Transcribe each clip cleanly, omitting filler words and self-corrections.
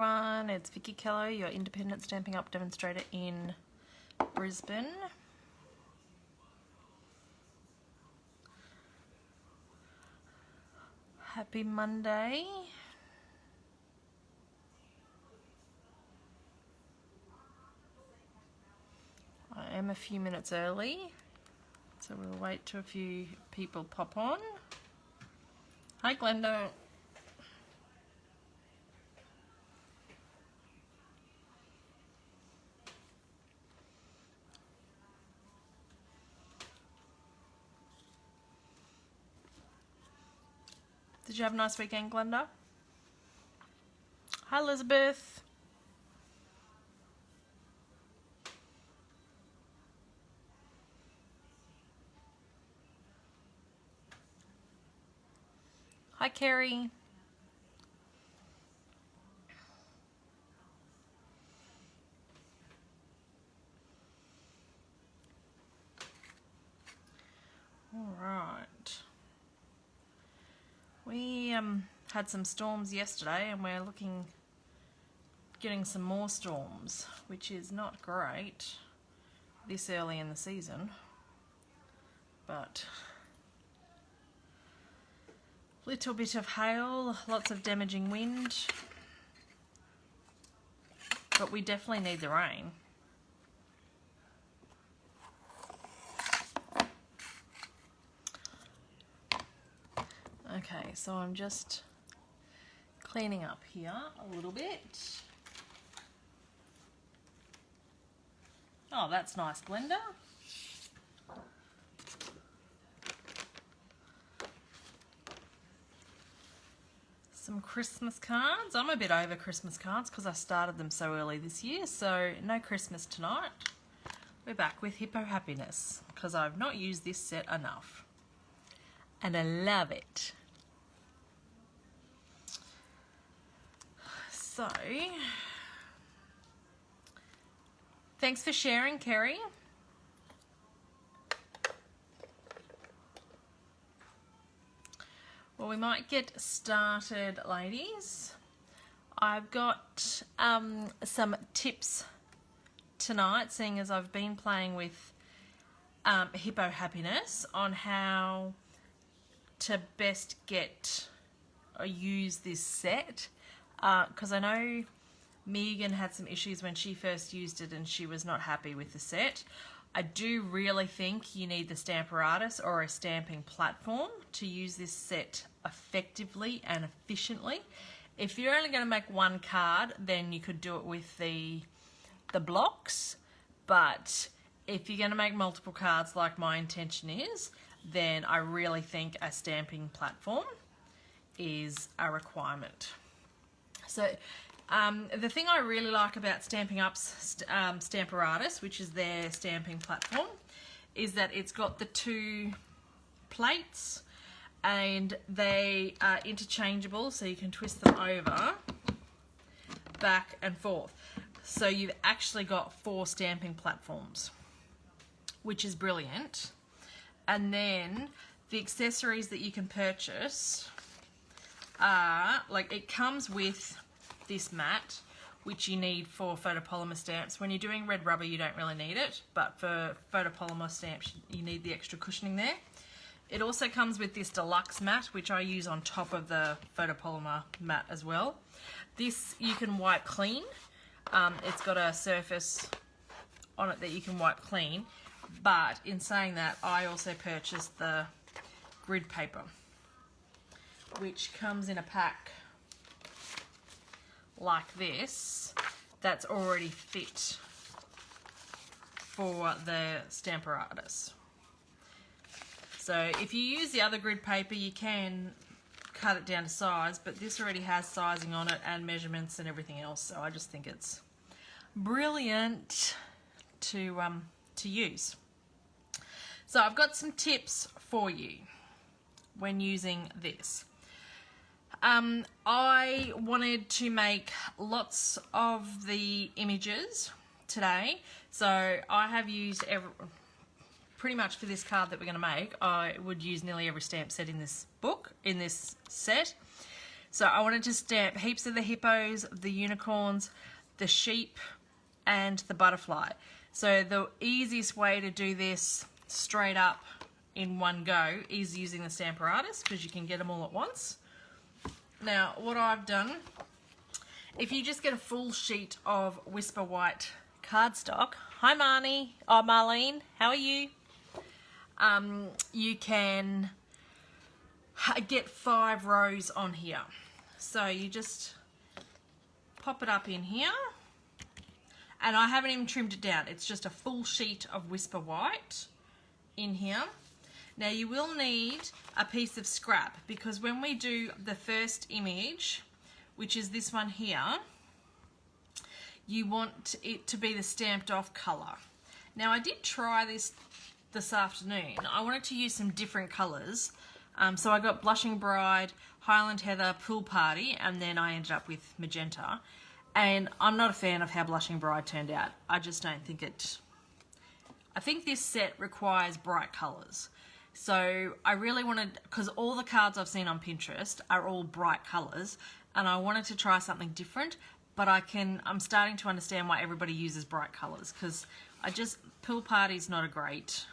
Everyone, it's Vickie Kello, your independent Stampin' Up demonstrator in Brisbane. Happy Monday. I am a few minutes early, so we'll wait till a few people pop on. Hi Glenda. Did you have a nice weekend, Glenda? Hi Elizabeth. Hi Kerry. All right. We had some storms yesterday and we're getting some more storms, which is not great this early in the season, but little bit of hail, lots of damaging wind, but we definitely need the rain. Okay, so I'm just cleaning up here a little bit. Oh, that's nice, Glenda. Some Christmas cards. I'm a bit over Christmas cards because I started them so early this year, so no Christmas tonight. We're back with Hippo Happiness because I've not used this set enough. And I love it. So, thanks for sharing, Kerry. Well, we might get started, ladies. I've got some tips tonight, seeing as I've been playing with Hippo Happiness on how to best get or use this set. Because I know Megan had some issues when she first used it and she was not happy with the set. I do really think you need the Stamparatus or a stamping platform to use this set effectively and efficiently. If you're only going to make one card, then you could do it with the blocks. But if you're going to make multiple cards like my intention is, then I really think a stamping platform is a requirement. So the thing I really like about Stampin' Up's Stamparatus, which is their stamping platform, is that it's got the two plates and they are interchangeable, so you can twist them over, back and forth. So you've actually got 4 stamping platforms, which is brilliant. And then the accessories that you can purchase are, like, it comes with this mat, which you need for photopolymer stamps. When you're doing red rubber, you don't really need it, but for photopolymer stamps, you need the extra cushioning there. It also comes with this deluxe mat, which I use on top of the photopolymer mat as well. This you can wipe clean. It's got a surface on it that you can wipe clean, but in saying that, I also purchased the grid paper, which comes in a pack like this, that's already fit for the Stamparatus. So if you use the other grid paper, you can cut it down to size, but this already has sizing on it and measurements and everything else, so I just think it's brilliant to use. So I've got some tips for you when using this. I wanted to make lots of the images today, so I have used pretty much for this card that we're going to make, I would use nearly every stamp set in this book, in this set. So I wanted to stamp heaps of the hippos, the unicorns, the sheep, and the butterfly. So the easiest way to do this straight up in one go is using the Stamparatus, because you can get them all at once. Now what I've done, if you just get a full sheet of Whisper White cardstock, hi Marlene, how are you? You can get 5 rows on here. So you just pop it up in here, and I haven't even trimmed it down. It's just a full sheet of Whisper White in here. Now you will need a piece of scrap, because when we do the first image, which is this one here, you want it to be the stamped off colour. Now I did try this afternoon. I wanted to use some different colours. So I got Blushing Bride, Highland Heather, Pool Party, and then I ended up with Magenta. And I'm not a fan of how Blushing Bride turned out. I just don't think it... I think this set requires bright colours. So I really wanted... because all the cards I've seen on Pinterest are all bright colours, and I wanted to try something different, but I'm starting to understand why everybody uses bright colours, because Pool Party's not a great...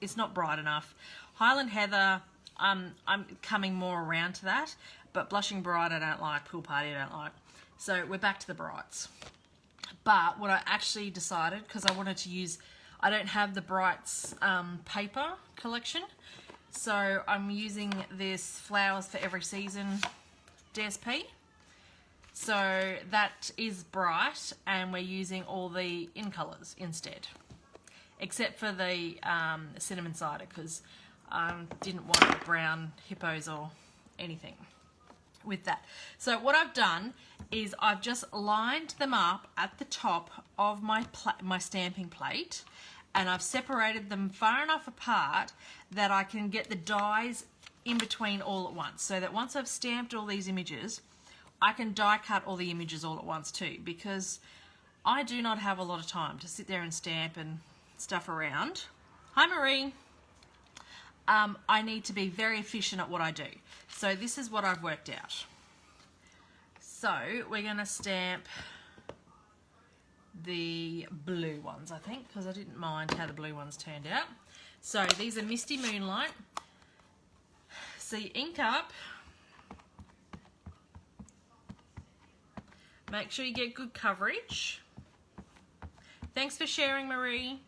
it's not bright enough. Highland Heather... I'm coming more around to that, but Blushing Bride I don't like, Pool Party I don't like. So we're back to the brights. But what I actually decided, because I wanted to use, I don't have the Brights paper collection, so I'm using this Flowers for Every Season DSP. So that is bright, and we're using all the in colours instead, except for the cinnamon cider, because didn't want brown hippos or anything with that. So what I've done is I've just lined them up at the top of my stamping plate, and I've separated them far enough apart that I can get the dies in between all at once, so that once I've stamped all these images, I can die cut all the images all at once too, because I do not have a lot of time to sit there and stamp and stuff around. Hi Marie. I need to be very efficient at what I do. So this is what I've worked out. So we're going to stamp the blue ones, I think, because I didn't mind how the blue ones turned out. So these are Misty Moonlight. So you ink up. Make sure you get good coverage. Thanks for sharing, Marie.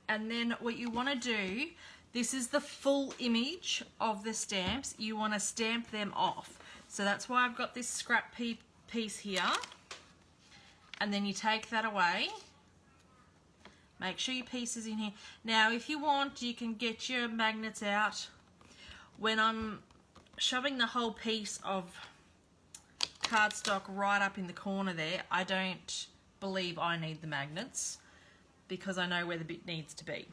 And then what you want to do, this is the full image of the stamps. You want to stamp them off. So that's why I've got this scrap piece here. And then you take that away. Make sure your piece is in here. Now, if you want, you can get your magnets out. When I'm shoving the whole piece of cardstock right up in the corner there, I don't believe I need the magnets, because I know where the bit needs to be.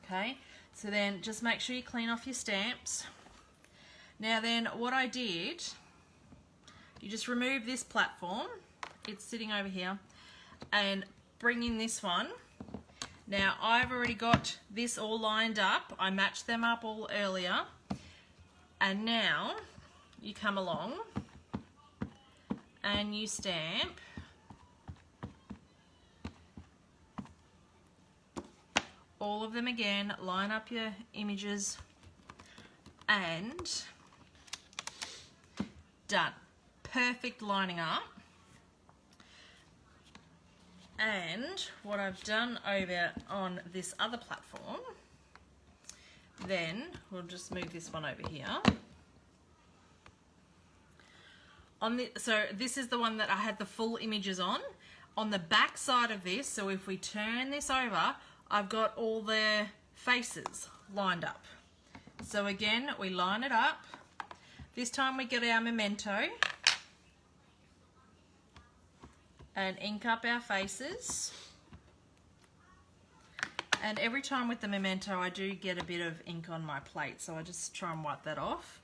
Okay, so then just make sure you clean off your stamps. Now then, what I did, you just remove this platform, it's sitting over here, and bring in this one. Now I've already got this all lined up, I matched them up all earlier, and now you come along and you stamp all of them again, line up your images, and done. Perfect lining up. And what I've done over on this other platform, then we'll just move this one over here. So this is the one that I had the full images on. On the back side of this, so if we turn this over, I've got all the faces lined up. So again, we line it up. This time we get our memento and ink up our faces. And every time with the memento, I do get a bit of ink on my plate, so I just try and wipe that off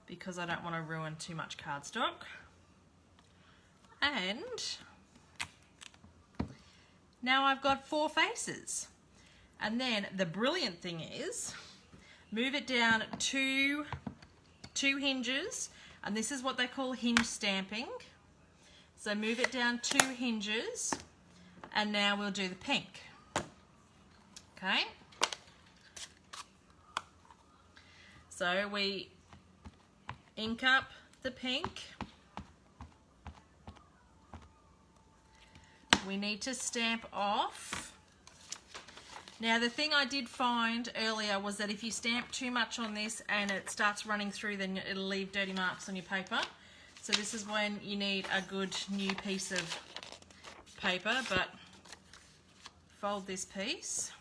because I don't want to ruin too much cardstock. And now I've got 4 faces. And then the brilliant thing is, move it down two hinges, and this is what they call hinge stamping. So move it down 2 hinges, and now we'll do the pink. Okay? So we ink up the pink. We need to stamp off. Now the thing I did find earlier was that if you stamp too much on this and it starts running through, then it'll leave dirty marks on your paper. So this is when you need a good new piece of paper, but fold this piece,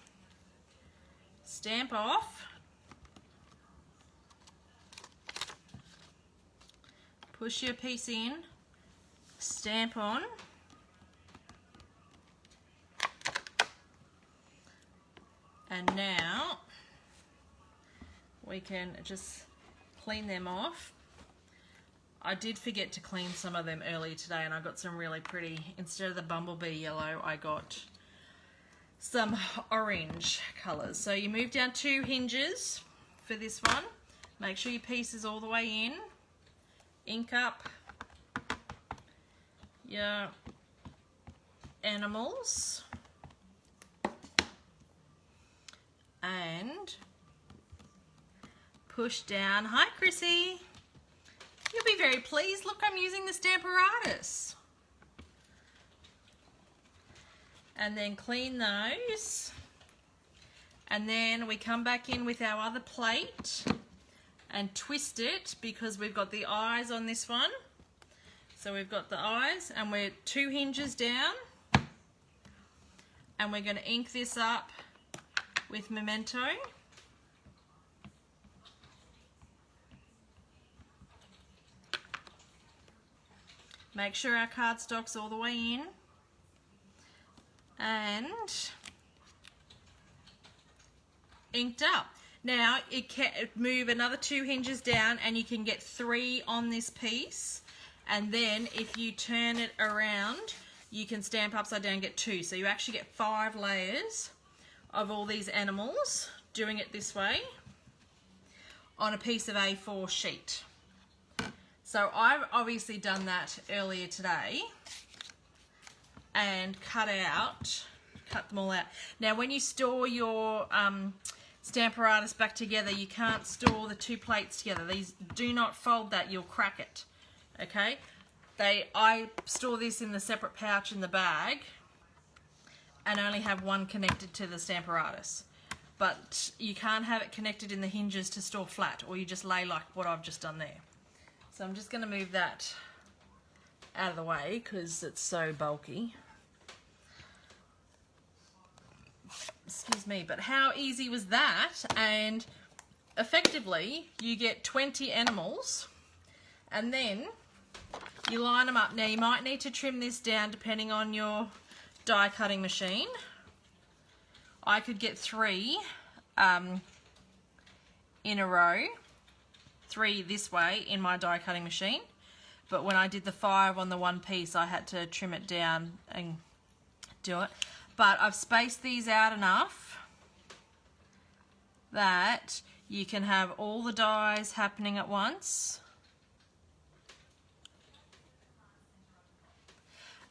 stamp off, push your piece in, stamp on, and now we can just clean them off. I did forget to clean some of them earlier today, and I got some really pretty, instead of the bumblebee yellow, I got some orange colours. So you move down 2 hinges for this one. Make sure your piece is all the way in. Ink up your animals. And push down. Hi, Chrissy. You'll be very pleased. Look, I'm using the Stamparatus. And then clean those. And then we come back in with our other plate and twist it, because we've got the eyes on this one. So we've got the eyes, and we're 2 hinges down. And we're going to ink this up with Memento. Make sure our cardstock's all the way in, and inked up. Now it can move another 2 hinges down, and you can get 3 on this piece, and then if you turn it around you can stamp upside down and get 2, so you actually get 5 layers of all these animals doing it this way on a piece of A4 sheet. So I've obviously done that earlier today and cut them all out. Now when you store your Stamparatus back together, you can't store the 2 plates together. These, do not fold that, you'll crack it. Okay? I store this in the separate pouch in the bag and only have one connected to the Stamparatus. But you can't have it connected in the hinges to store flat, or you just lay like what I've just done there. So I'm just going to move that out of the way because it's so bulky. Excuse me, but how easy was that? And effectively you get 20 animals, and then you line them up. Now you might need to trim this down depending on your die cutting machine. I could get 3 in a row, 3 this way in my die cutting machine, but when I did the 5 on the one piece I had to trim it down and do it. But I've spaced these out enough that you can have all the dies happening at once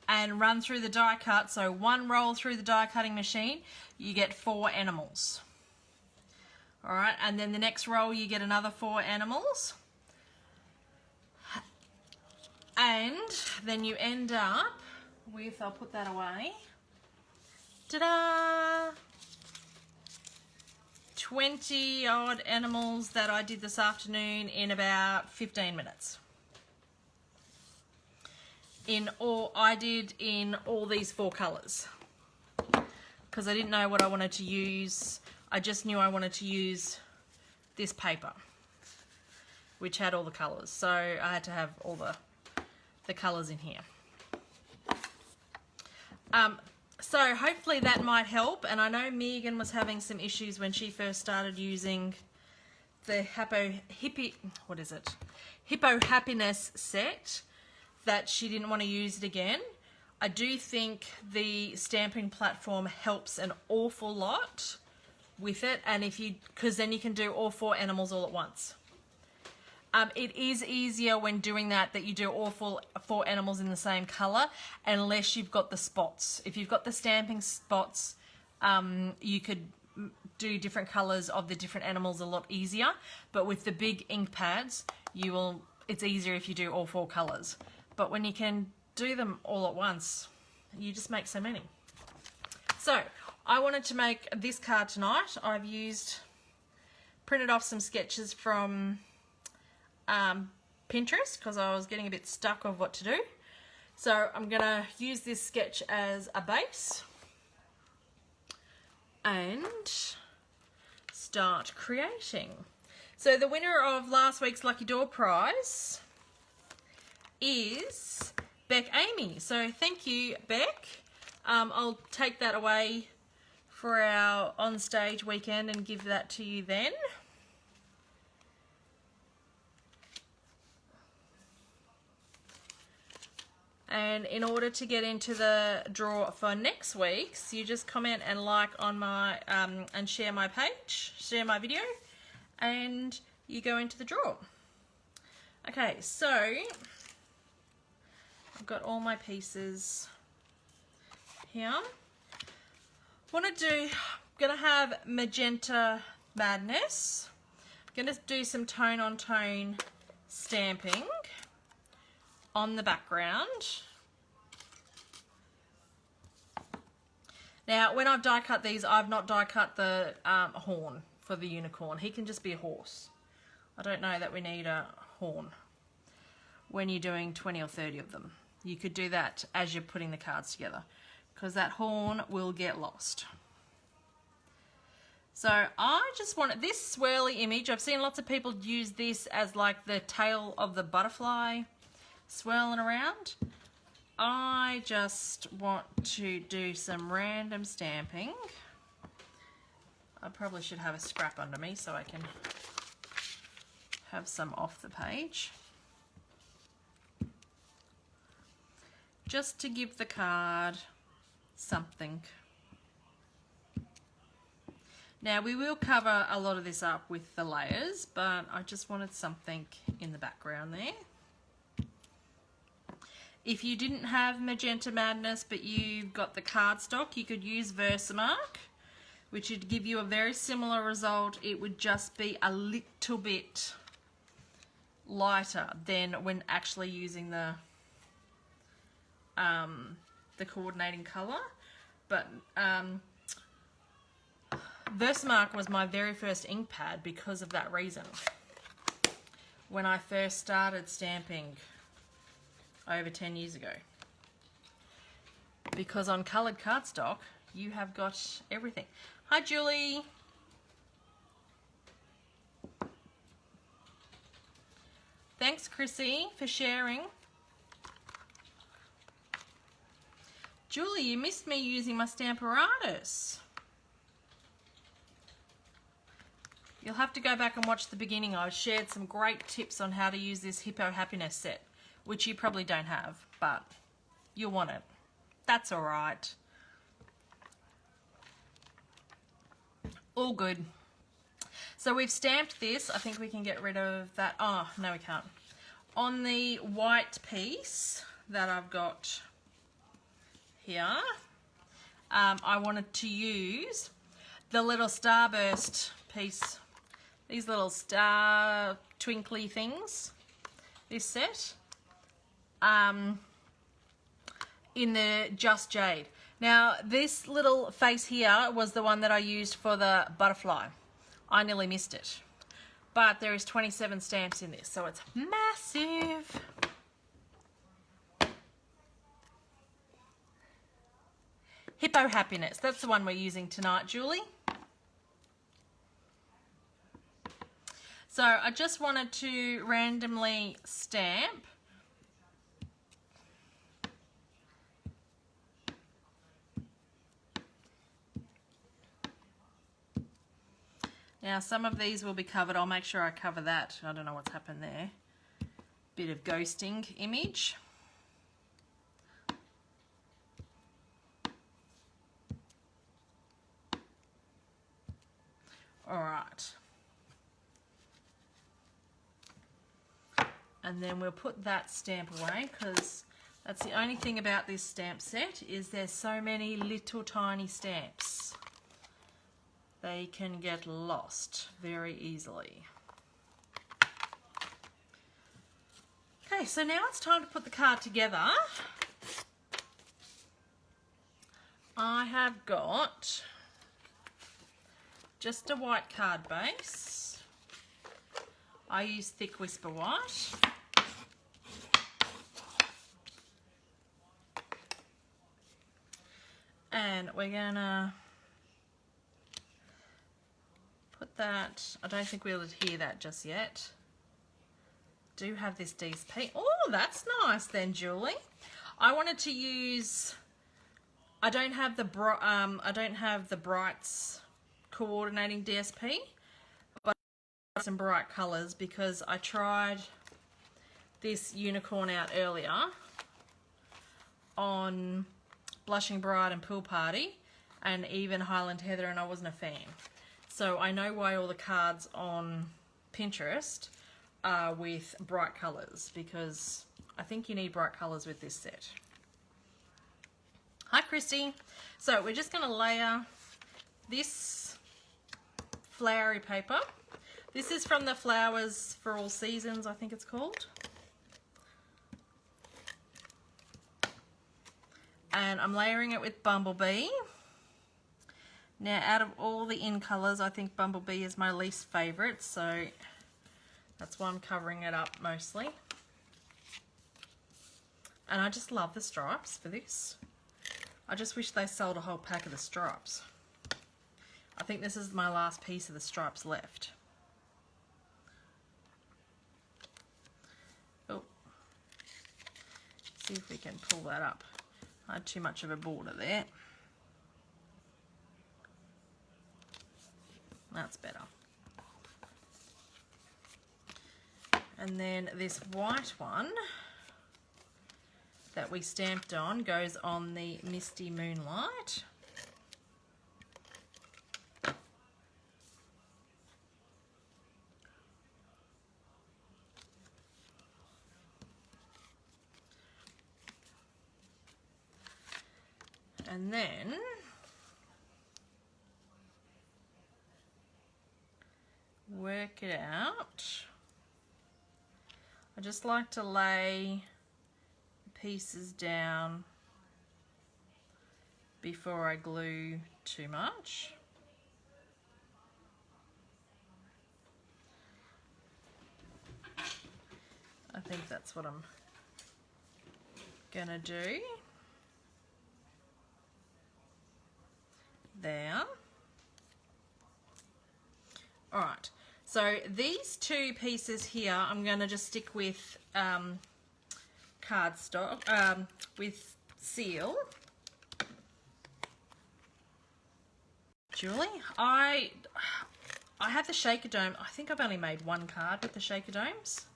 and run through the die cut. So 1 roll through the die cutting machine, you get 4 animals. Alright, and then the next roll you get another 4 animals. And then you end up with, I'll put that away, ta-da! 20 odd animals that I did this afternoon in about 15 minutes. I did in all these 4 colours because I didn't know what I wanted to use. I just knew I wanted to use this paper which had all the colours, so I had to have all the colours in here. So hopefully that might help, and I know Megan was having some issues when she first started using the Hippo Happiness set, that she didn't want to use it again. I do think the stamping platform helps an awful lot with it, and because then you can do all 4 animals all at once. It is easier when doing that you do all 4 animals in the same colour, unless you've got the spots. If you've got the stamping spots, you could do different colours of the different animals a lot easier. But with the big ink pads, it's easier if you do all 4 colours. But when you can do them all at once, you just make so many. So I wanted to make this card tonight. I've printed off some sketches from Pinterest because I was getting a bit stuck of what to do. So I'm going to use this sketch as a base and start creating. So the winner of last week's Lucky Door prize is Beck Amy. So thank you, Beck. I'll take that away for our on-stage weekend and give that to you then. And in order to get into the draw for next week's, you just comment and like on my and share my page, share my video, and you go into the draw. Okay, so I've got all my pieces here. Gonna have Magenta Madness. Gonna do some tone on tone stamping on the background. Now, when I've die cut these, I've not die cut the horn for the unicorn. He can just be a horse. I don't know that we need a horn when you're doing 20 or 30 of them. You could do that as you're putting the cards together, because that horn will get lost. So I just wanted this swirly image. I've seen lots of people use this as like the tail of the butterfly swirling around. I just want to do some random stamping. I probably should have a scrap under me so I can have some off the page. Just to give the card something. Now we will cover a lot of this up with the layers, but I just wanted something in the background there. If you didn't have Magenta Madness but you've got the cardstock, you could use Versamark, which would give you a very similar result. It would just be a little bit lighter than when actually using the coordinating color. But Versamark was my very first ink pad because of that reason. When I first started stamping over 10 years ago. Because on coloured cardstock, you have got everything. Hi, Julie. Thanks, Chrissy, for sharing. Julie, you missed me using my Stamparatus. You'll have to go back and watch the beginning. I shared some great tips on how to use this Hippo Happiness set, which you probably don't have, but you'll want it. That's all right. All good. So we've stamped this. I think we can get rid of that. Oh, no, we can't. On the white piece that I've got here, I wanted to use the little starburst piece, these little star twinkly things, this set, in the Just Jade. Now, this little face here was the one that I used for the butterfly. I nearly missed it. But there is 27 stamps in this, so it's massive. Hippo Happiness, that's the one we're using tonight, Julie. So I just wanted to randomly stamp now. Some of these will be covered. I'll make sure I cover that. I don't know what's happened there. Bit of ghosting image. All right. And then we'll put that stamp away because that's the only thing about this stamp set is there's so many little tiny stamps. They can get lost very easily. Okay, so now it's time to put the card together. I have got just a white card base. I use thick Whisper White. And we're gonna put that, I don't think we'll adhere that just yet. Do have this DSP. Oh, that's nice then, Julie. I wanted to use, I don't have the Brights coordinating DSP, but some bright colors because I tried this unicorn out earlier on Blushing Bride and Pool Party and even Highland Heather, and I wasn't a fan. So I know why all the cards on Pinterest are with bright colors, because I think you need bright colors with this set. Hi Christy. So we're just going to layer this flowery paper. This is from the Flowers for All Seasons, I think it's called. And I'm layering it with Bumblebee. Now, out of all the in colours, I think Bumblebee is my least favourite, so that's why I'm covering it up mostly. And I just love the stripes for this. I just wish they sold a whole pack of the stripes. I think this is my last piece of the stripes left. Oh, see if we can pull that up. I had too much of a border there. That's better. And then this white one that we stamped on goes on the Misty Moonlight. And then work it out. I just like to lay pieces down before I glue too much. I think that's what I'm gonna do. There. All right, so these two pieces here I'm going to just stick with cardstock, with seal. Julie, I have the shaker dome. I think I've only made one card with the shaker domes.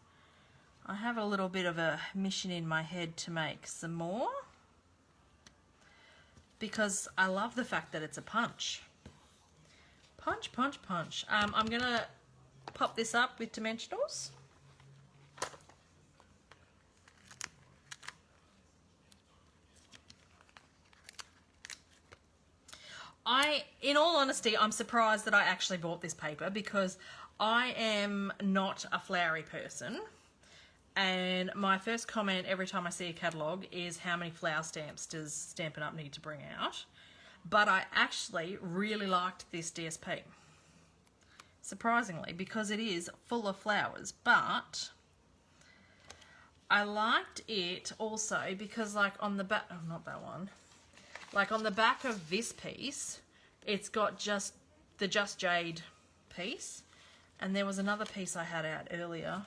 I have a little bit of a mission in my head to make some more, because I love the fact that it's a punch. Punch, punch, punch. I'm going to pop this up with dimensionals. In all honesty, I'm surprised that I actually bought this paper, because I am not a flowery person. And my first comment every time I see a catalogue is, how many flower stamps does Stampin' Up! Need to bring out? But I actually really liked this DSP, surprisingly, because it is full of flowers. But I liked it also because, like, on the back, oh, not that one, like on the back of this piece, it's got just the Just Jade piece, and there was another piece I had out earlier.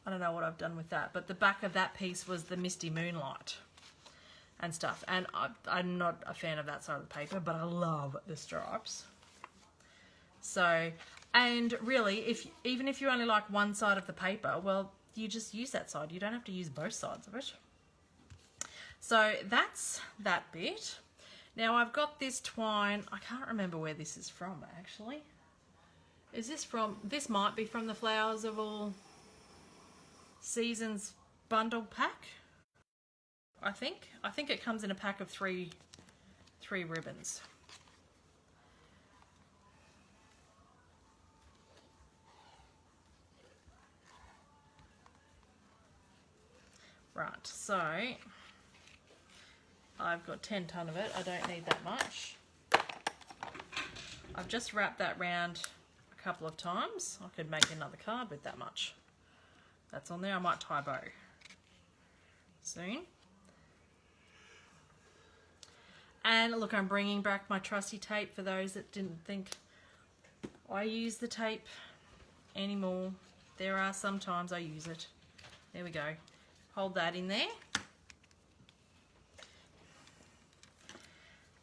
I don't know what I've done with that, but the back of that piece was the Misty Moonlight and stuff. And I'm not a fan of that side of the paper, but I love the stripes. So, and really, even if you only like one side of the paper, well, you just use that side. You don't have to use both sides of it. So that's that bit. Now I've got this twine. I can't remember where this is from, actually. Is this from, this might be from the Flowers of All Seasons bundle pack, I think. I think it comes in a pack of three ribbons. Right, so I've got 10 ton of it. I don't need that much. I've just wrapped that round a couple of times. I could make another card with that much. That's on there. I might tie a bow soon. And look, I'm bringing back my trusty tape for those that didn't think I use the tape anymore. There are some times I use it. There we go. Hold that in there.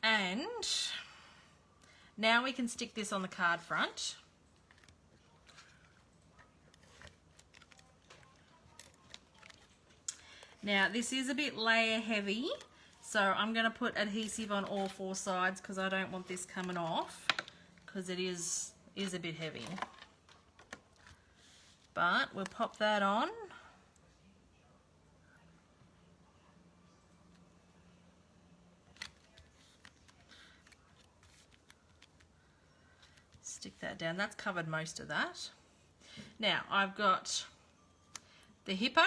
And now we can stick this on the card front. Now this is a bit layer heavy, so I'm going to put adhesive on all 4 sides because I don't want this coming off, because it is a bit heavy. But we'll pop that on. Stick that down. That's covered most of that. Now I've got the hippo,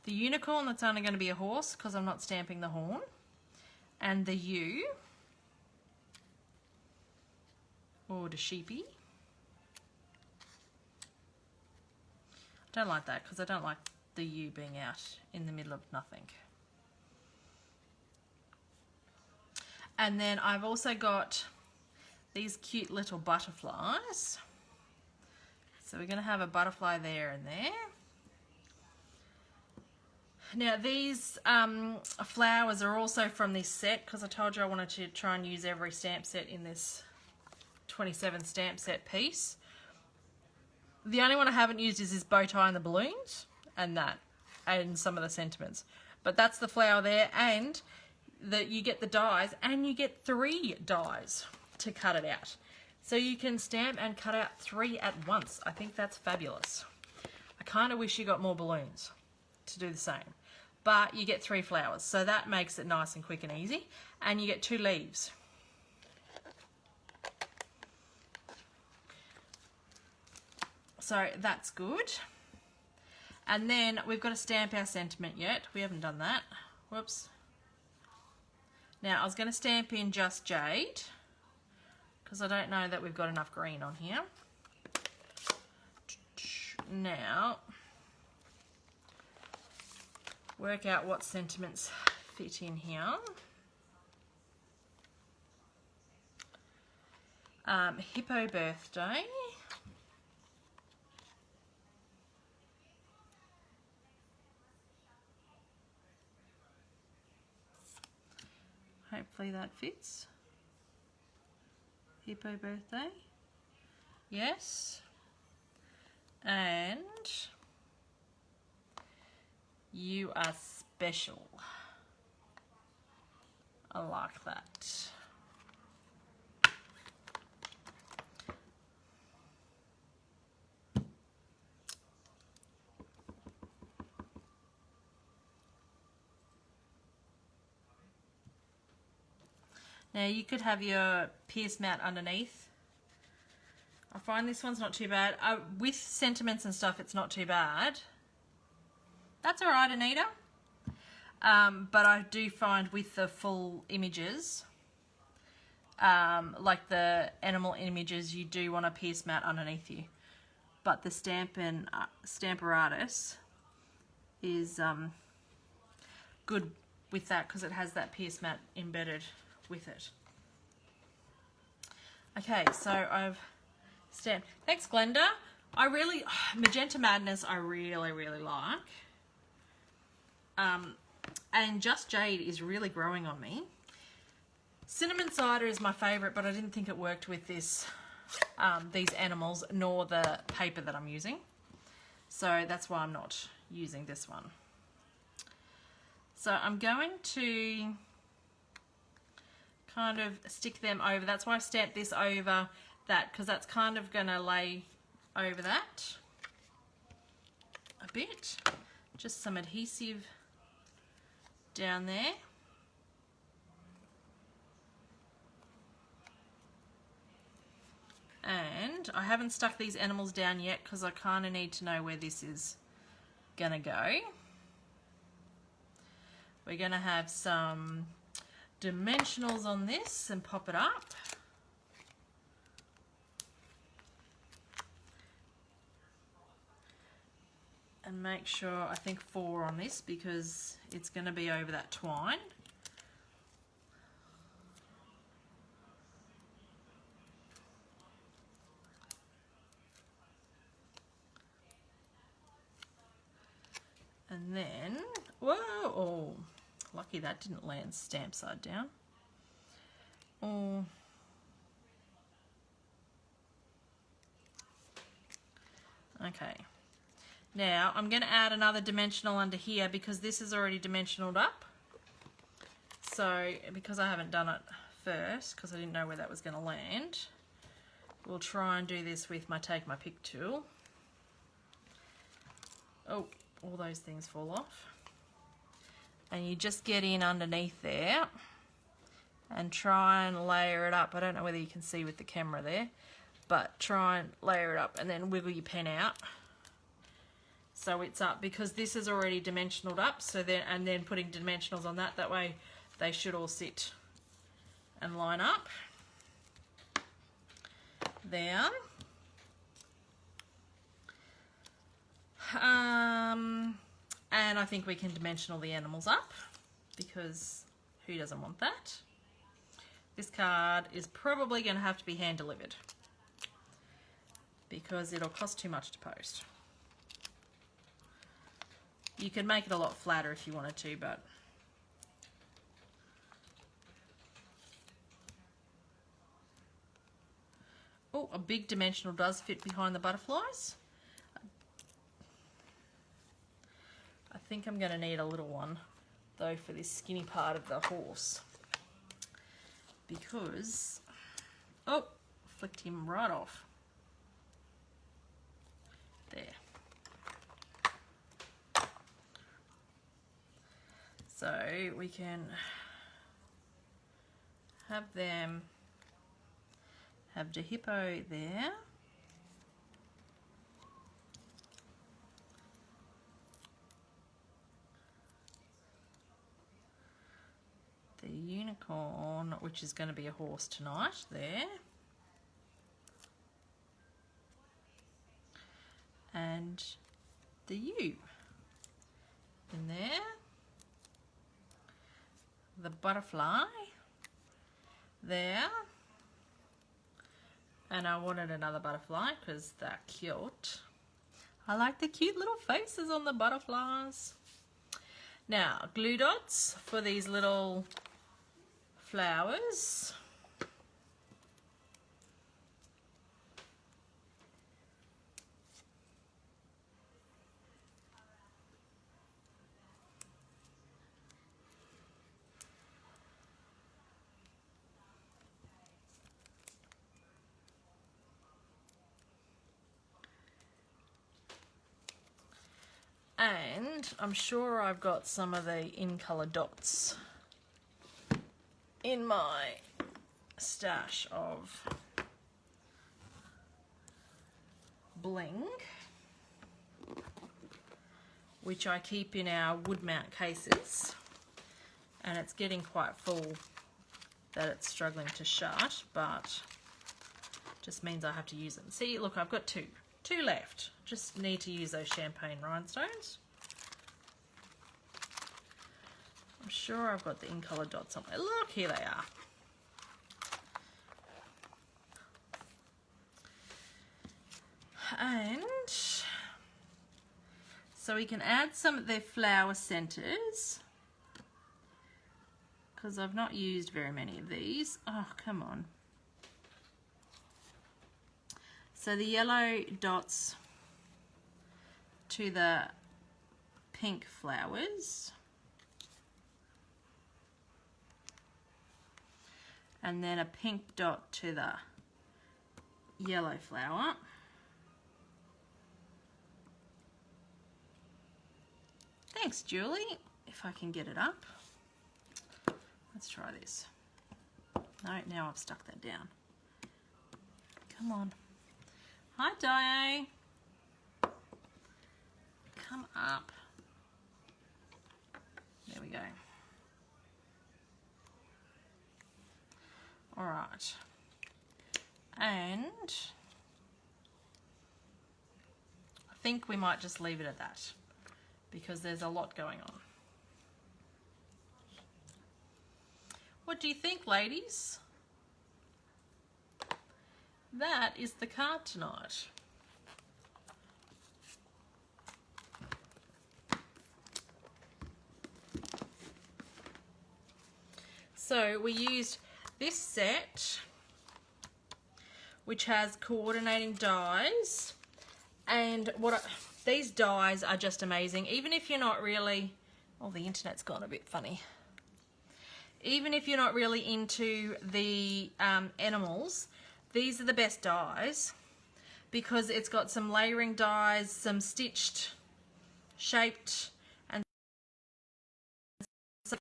the unicorn, that's only going to be a horse because I'm not stamping the horn, and the ewe, or the sheepy. I don't like that because I don't like the ewe being out in the middle of nothing. And then I've also got these cute little butterflies. So we're going to have a butterfly there and there. Now these flowers are also from this set because I told you I wanted to try and use every stamp set in this 27 stamp set piece. The only one I haven't used is this bow tie and the balloons and that, and some of the sentiments. But that's the flower there, and that you get the dies, and you get 3 dies to cut it out. So you can stamp and cut out 3 at once. I think that's fabulous. I kind of wish you got more balloons to do the same. But you get 3 flowers, so that makes it nice and quick and easy. And you get 2 leaves. So that's good. And then we've got to stamp our sentiment yet. We haven't done that. Whoops. Now I was going to stamp in just jade, because I don't know that we've got enough green on here. Now, work out what sentiments fit in here. Hippo birthday. Hopefully that fits. Hippo birthday. Yes. And you are special. I like that. Now you could have your pierce mat underneath. I find this one's not too bad. With sentiments and stuff, it's not too bad. That's all right, Anita. But I do find with the full images, like the animal images, you do want a pierce mat underneath you. But the Stamparatus is good with that because it has that pierce mat embedded with it. Okay, so I've stamped. Thanks, Glenda. Magenta Madness I really like. And Just Jade is really growing on me. Cinnamon Cider is my favourite, but I didn't think it worked with this, these animals, nor the paper that I'm using. So that's why I'm not using this one. So I'm going to kind of stick them over. That's why I stamped this over that because that's kind of going to lay over that a bit. Just some adhesive down there. And I haven't stuck these animals down yet because I kind of need to know where this is going to go. We're going to have some dimensionals on this and pop it up. And make sure, I think 4 on this because it's going to be over that twine. And then, whoa, oh, lucky that didn't land stamp side down. Oh. Okay. Now I'm going to add another dimensional under here because this is already dimensionaled up. So because I haven't done it first because I didn't know where that was going to land, we'll try and do this with my take my pick tool. Oh, all those things fall off. And you just get in underneath there and try and layer it up. I don't know whether you can see with the camera there, but try and layer it up and then wiggle your pen out so it's up, because this is already dimensionaled up. So then, and then putting dimensionals on that, that way they should all sit and line up there. And I think we can dimensional the animals up because who doesn't want that? This card is probably going to have to be hand delivered because it'll cost too much to post. You could make it a lot flatter if you wanted to, but oh, a big dimensional does fit behind the butterflies. I think I'm going to need a little one though for this skinny part of the horse because, oh, flicked him right off. There. So we can have them have the hippo there. The unicorn, which is going to be a horse tonight, there. And the ewe in there. The butterfly there. And I wanted another butterfly because they're cute. I like the cute little faces on the butterflies. Now, glue dots for these little flowers. And I'm sure I've got some of the in-colour dots in my stash of bling, which I keep in our wood mount cases, and it's getting quite full that it's struggling to shut, but just means I have to use them. See, look, I've got two left. Just need to use those champagne rhinestones. I'm sure I've got the in-colour dots somewhere. Look, here they are. And so we can add some of their flower centres because I've not used very many of these. Oh, come on. So the yellow dots to the pink flowers. And then a pink dot to the yellow flower. Thanks, Julie. If I can get it up. Let's try this. No, now I've stuck that down. Come on. Hi, Di. Come up. There we go. All right. And I think we might just leave it at that because there's a lot going on. What do you think, ladies? That is the card tonight. So we used this set, which has coordinating dies, and these dies are just amazing. Even if you're not really, oh, the internet's gone a bit funny. Even if you're not really into the animals, these are the best dies because it's got some layering dies, some stitched, shaped, and things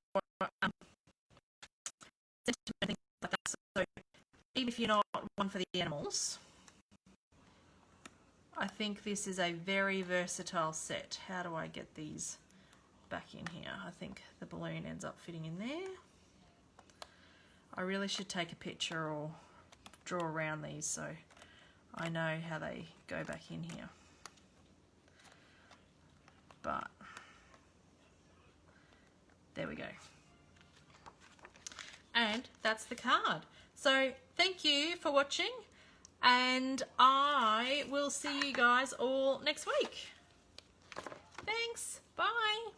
like that. So even if you're not one for the animals, I think this is a very versatile set. How do I get these back in here? I think the balloon ends up fitting in there. I really should take a picture or draw around these so I know how they go back in here. But there we go. And that's the card. So thank you for watching, and I will see you guys all next week. Thanks. Bye.